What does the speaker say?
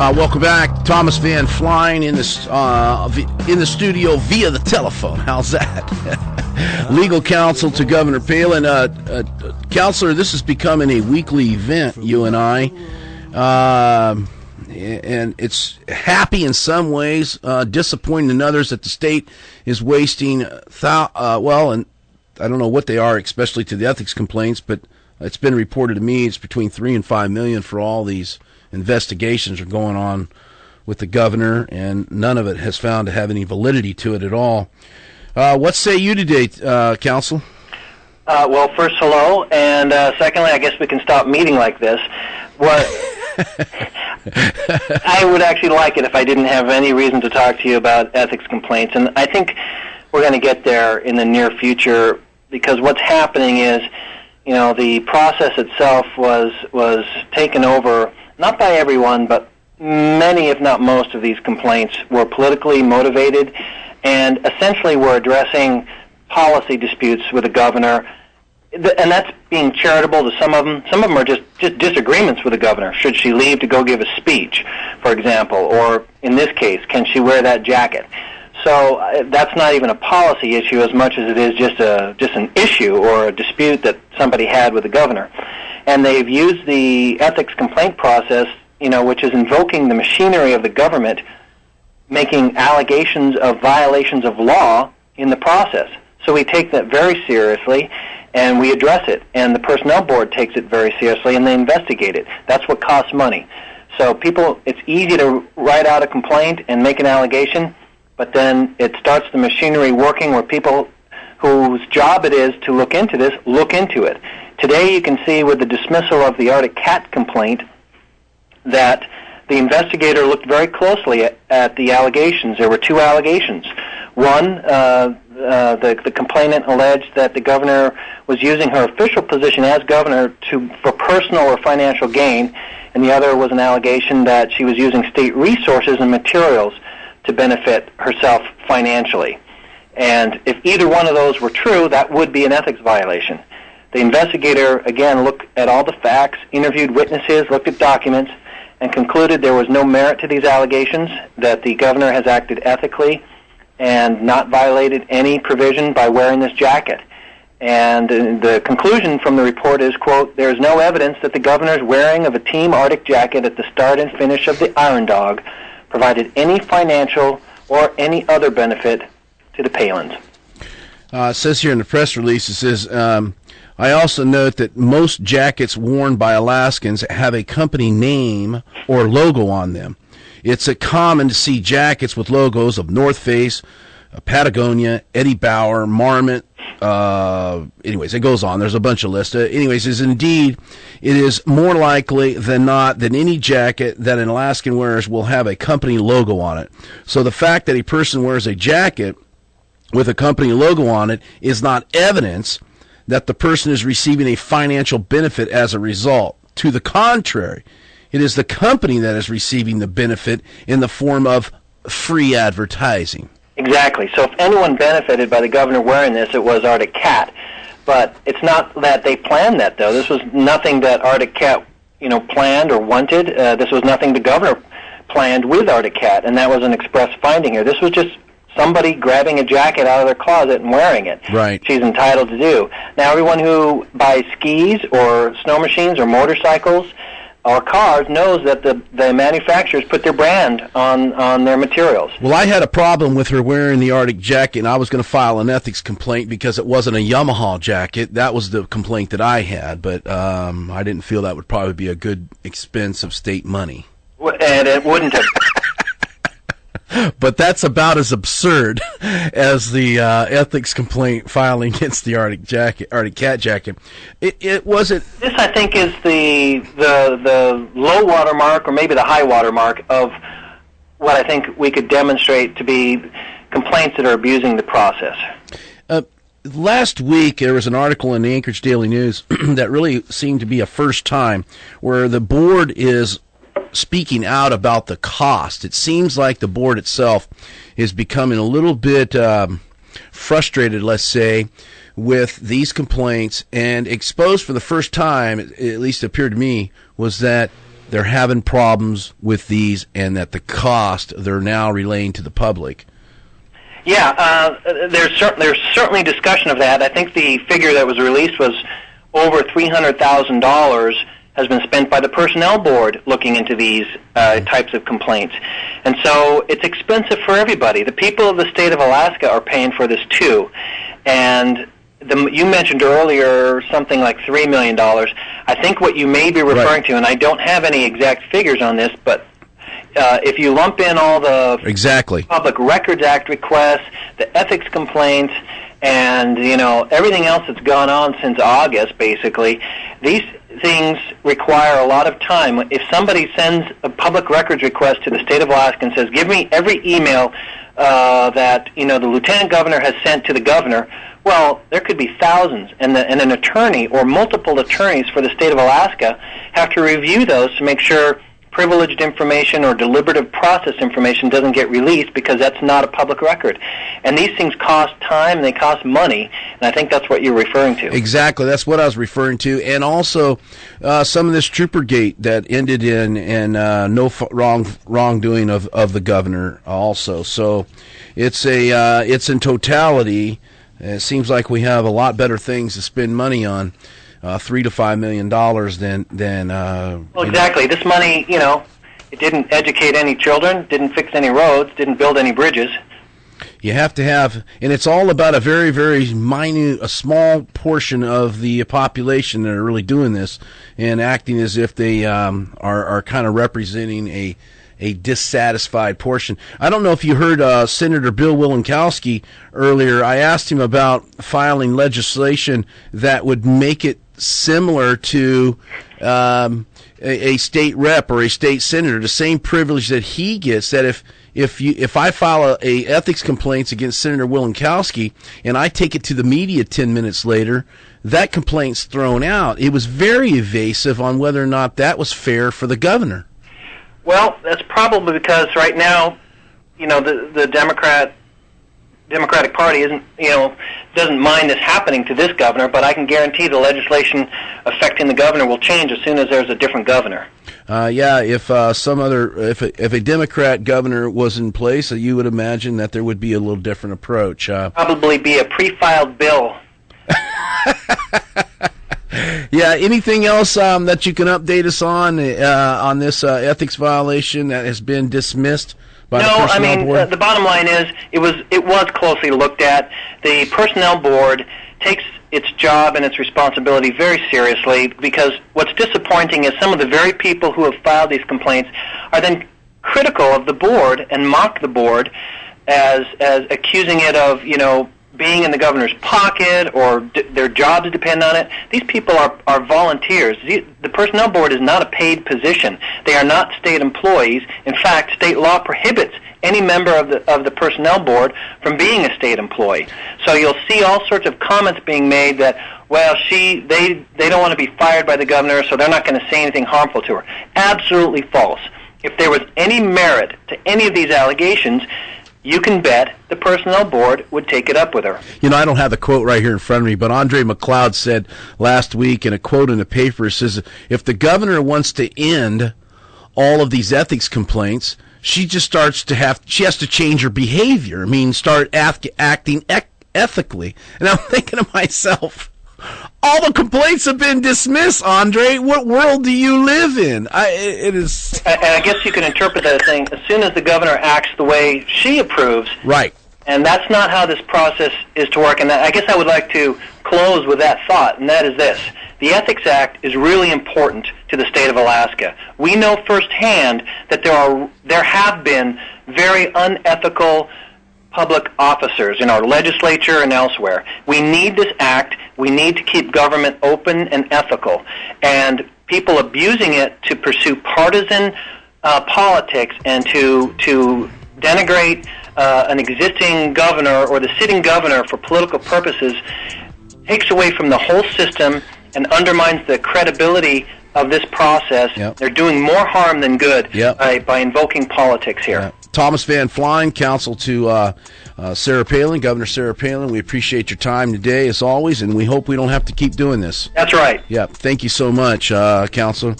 Welcome back. Thomas Van Flein in the studio via the telephone. How's that? Legal counsel to Governor Palin. Counselor, this is becoming a weekly event, you and I. And it's happy in some ways, disappointing in others that the state is wasting, and I don't know what they are, especially to the ethics complaints, but it's been reported to me it's between $3 and $5 million for all these investigations are going on with the governor, and none of it has found to have any validity to it at all. What say you today, counsel? Well, first, hello, and secondly, I guess we can stop meeting like this. What I would actually like it if I didn't have any reason to talk to you about ethics complaints, and I think we're going to get there in the near future, because what's happening is, you know, the process itself was taken over, not by everyone, but many, if not most, of these complaints were politically motivated and essentially were addressing policy disputes with the governor, and that's being charitable to some of them. Some of them are just disagreements with the governor. Should she leave to go give a speech, for example, or in this case, can she wear that jacket? So that's not even a policy issue as much as it is just an issue or a dispute that somebody had with the governor. And they've used the ethics complaint process, you know, which is invoking the machinery of the government, making allegations of violations of law in the process. So we take that very seriously, and we address it. And the Personnel Board takes it very seriously, and they investigate it. That's what costs money. So it's easy to write out a complaint and make an allegation, but then it starts the machinery working where people whose job it is to look into this, look into it. Today you can see with the dismissal of the Arctic Cat complaint that the investigator looked very closely at the allegations. There were two allegations. One, the complainant alleged that the governor was using her official position as governor for personal or financial gain, and the other was an allegation that she was using state resources and materials to benefit herself financially. And if either one of those were true, that would be an ethics violation. The investigator, again, looked at all the facts, interviewed witnesses, looked at documents, and concluded there was no merit to these allegations, that the governor has acted ethically and not violated any provision by wearing this jacket. And the conclusion from the report is, quote, there is no evidence that the governor's wearing of a Team Arctic jacket at the start and finish of the Iron Dog provided any financial or any other benefit to the Palins. It says here in the press release, it says, I also note that most jackets worn by Alaskans have a company name or logo on them. It's common to see jackets with logos of North Face, Patagonia, Eddie Bauer, Marmot. Anyways, it goes on. There's a bunch of lists. Indeed, it is more likely than not that any jacket that an Alaskan wears will have a company logo on it. So the fact that a person wears a jacket with a company logo on it is not evidence that the person is receiving a financial benefit as a result. To the contrary, it is the company that is receiving the benefit in the form of free advertising. Exactly. So if anyone benefited by the governor wearing this, it was Arctic Cat. But it's not that they planned that, though. This was nothing that Arctic Cat, planned or wanted. This was nothing the governor planned with Arctic Cat, and that was an express finding here. This was just somebody grabbing a jacket out of their closet and wearing it. Right. She's entitled to do. Now, everyone who buys skis or snow machines or motorcycles or cars knows that the manufacturers put their brand on their materials. Well, I had a problem with her wearing the Arctic jacket, and I was going to file an ethics complaint because it wasn't a Yamaha jacket. That was the complaint that I had, but I didn't feel that would probably be a good expense of state money. And it wouldn't have. But that's about as absurd as the ethics complaint filing against the Arctic Cat jacket. It wasn't. This, I think, is the low water mark, or maybe the high water mark, of what I think we could demonstrate to be complaints that are abusing the process. Last week, there was an article in the Anchorage Daily News that really seemed to be a first time where the board is speaking out about the cost. It seems like the board itself is becoming a little bit frustrated, let's say, with these complaints, and exposed for the first time, at least it appeared to me, was that they're having problems with these, and that the cost they're now relaying to the public. Yeah, there's certainly discussion of that. I think the figure that was released was over $300,000 has been spent by the personnel board looking into these types of complaints. And so it's expensive for everybody. The people of the state of Alaska are paying for this too. And you mentioned earlier something like $3 million. I think what you may be referring to, and I don't have any exact figures on this, but if you lump in all the Public Records Act requests, the ethics complaints, and everything else that's gone on since August, basically, these things require a lot of time. If somebody sends a public records request to the state of Alaska and says, give me every email that the lieutenant governor has sent to the governor, well, there could be thousands, and an attorney or multiple attorneys for the state of Alaska have to review those to make sure privileged information or deliberative process information doesn't get released, because that's not a public record. And these things cost time, and they cost money, and I think that's what you're referring to. Exactly, that's what I was referring to. And also some of this Troopergate that ended in wrongdoing of the governor also. So it's in totality, it seems like we have a lot better things to spend money on. $3 to $5 million than well, exactly. This money, it didn't educate any children, didn't fix any roads, didn't build any bridges. You have to have, and it's all about a very, very minute, a small portion of the population that are really doing this and acting as if they are kind of representing a dissatisfied portion. I don't know if you heard Senator Bill Wielenkowski earlier. I asked him about filing legislation that would make it similar to a state rep or a state senator, the same privilege that he gets. That if I file a ethics complaints against Senator Wielenkowski and I take it to the media 10 minutes later, that complaint's thrown out. It was very evasive on whether or not that was fair for the governor. Well, that's probably because right now, the Democratic Party doesn't mind this happening to this governor, but I can guarantee the legislation affecting the governor will change as soon as there's a different governor. If if a Democrat governor was in place, you would imagine that there would be a little different approach. Probably be a pre-filed bill. Yeah. Anything else that you can update us on this ethics violation that has been dismissed? No, I mean, the bottom line is it was closely looked at. The Personnel Board takes its job and its responsibility very seriously, because what's disappointing is some of the very people who have filed these complaints are then critical of the board and mock the board as accusing it of, being in the governor's pocket or their jobs depend on it. These people are volunteers. The Personnel Board is not a paid position. They are not state employees. In fact, state law prohibits any member of the Personnel Board from being a state employee. So you'll see all sorts of comments being made that, well, they don't want to be fired by the governor, so they're not going to say anything harmful to her. Absolutely false. If there was any merit to any of these allegations, you can bet the Personnel Board would take it up with her. I don't have the quote right here in front of me, but Andre McLeod said last week in a quote in the paper, says, if the governor wants to end all of these ethics complaints, she has to change her behavior. I mean, start acting ethically. And I'm thinking to myself, all the complaints have been dismissed, Andre. What world do you live in? It is. And I guess you can interpret that as saying, as soon as the governor acts the way she approves, right? And that's not how this process is to work. And I guess I would like to close with that thought, and that is this: the Ethics Act is really important to the state of Alaska. We know firsthand that there have been very unethical public officers in our legislature and elsewhere. We need this act. We need to keep government open and ethical. And people abusing it to pursue partisan politics and to denigrate an existing governor or the sitting governor for political purposes takes away from the whole system and undermines the credibility of this process. Yep. They're doing more harm than good Yep. by invoking politics here. Yep. Thomas Van Flein, counsel to Sarah Palin, Governor Sarah Palin. We appreciate your time today, as always, and we hope we don't have to keep doing this. That's right. Yeah, thank you so much, counsel.